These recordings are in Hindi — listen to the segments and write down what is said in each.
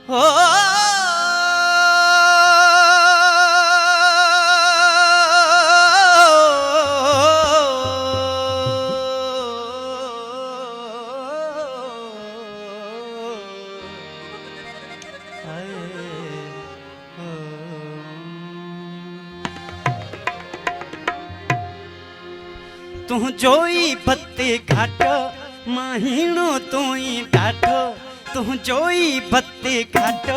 हो तू जोई बत्ती घाट महीनो तुई डाठो तू जोई बत्ती घाट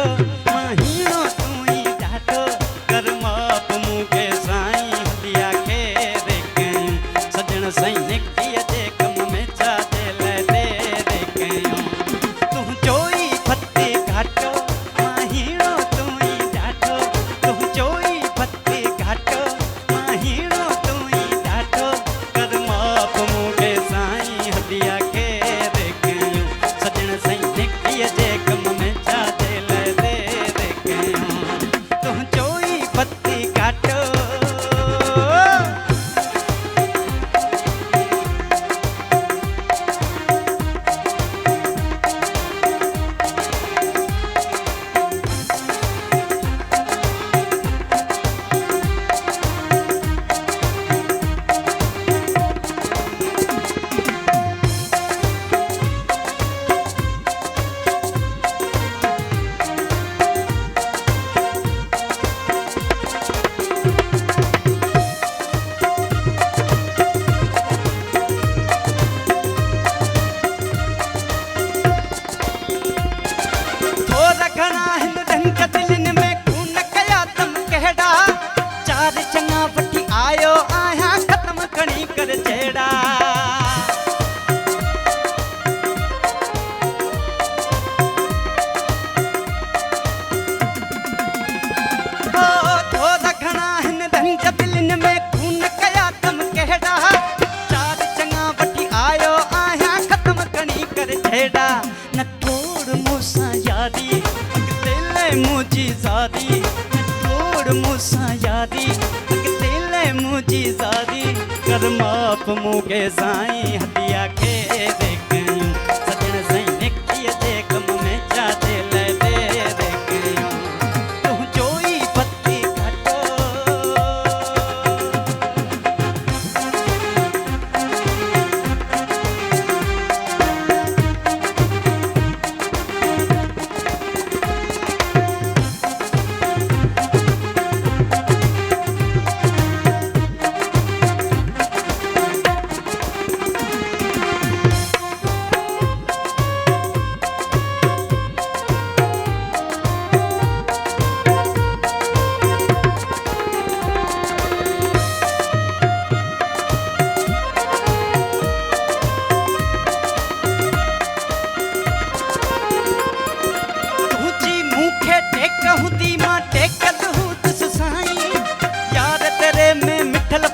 महीनो तुई डाठो कर माप मुके साईं हलिया के रे कयूं सजण सैनिक दिए जे कम में चा दे ले दे रे कयूं तू जोई बत्ती घाट महीनो तुई डाठो तू जोई बत्ती घाट महीनो तुई डाठो कर माप मुके साईं हलिया के रे कयूं सजण सैनिक दिए जे कम में चा दे ले दे रे कयूं तू जोई बत्ती घाट आयो आया खत्म खणी कर छेड़ा थोड़ा घना हिन धंज दिलिन में खून कया तम कहड़ा चार चंगा वठी आयो आया खत्म खणी कर छेड़ा न तोड़ मूसा यारी अगते ले मुझी जारी न तोड़ मूसा यारी मुझी जादी कर माप मुके साईं हदिया के रे कयूं सजण सैनिक दिए जे कम में चा दे ले दे रे कयूं तू जोई बत्ती घाटो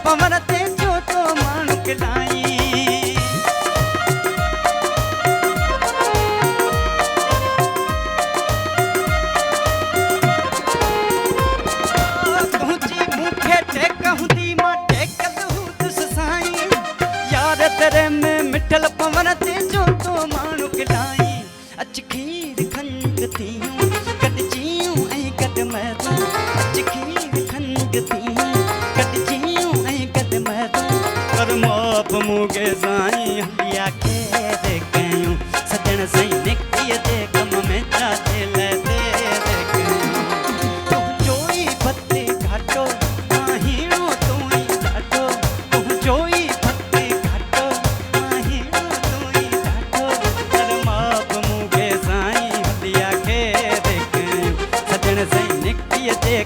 पवन ते छोटो माण्हू खिलाई तुझी मूंखे टेक हूंदी मां टेकत हूंदस साईं यार तेरे में मिठल पवन ते छोटो माण्हू खिलाई अच खीर खंग थियूं गॾिजियूं ऐं गॾ महतूं अच खीर खंग थियूं कर माप मुके साईं हलिया के रे कयूं सजण सैनिक दिए जे कम में चा दे ले दे रे कयूं तू जोई बत्ती घाटो महीनो तुई डाठो तू जोई बत्ती घाटो महीनो तुई डाठो कर माप मुके साईं हलिया के रे कयूं सजण सैनिक दिए जे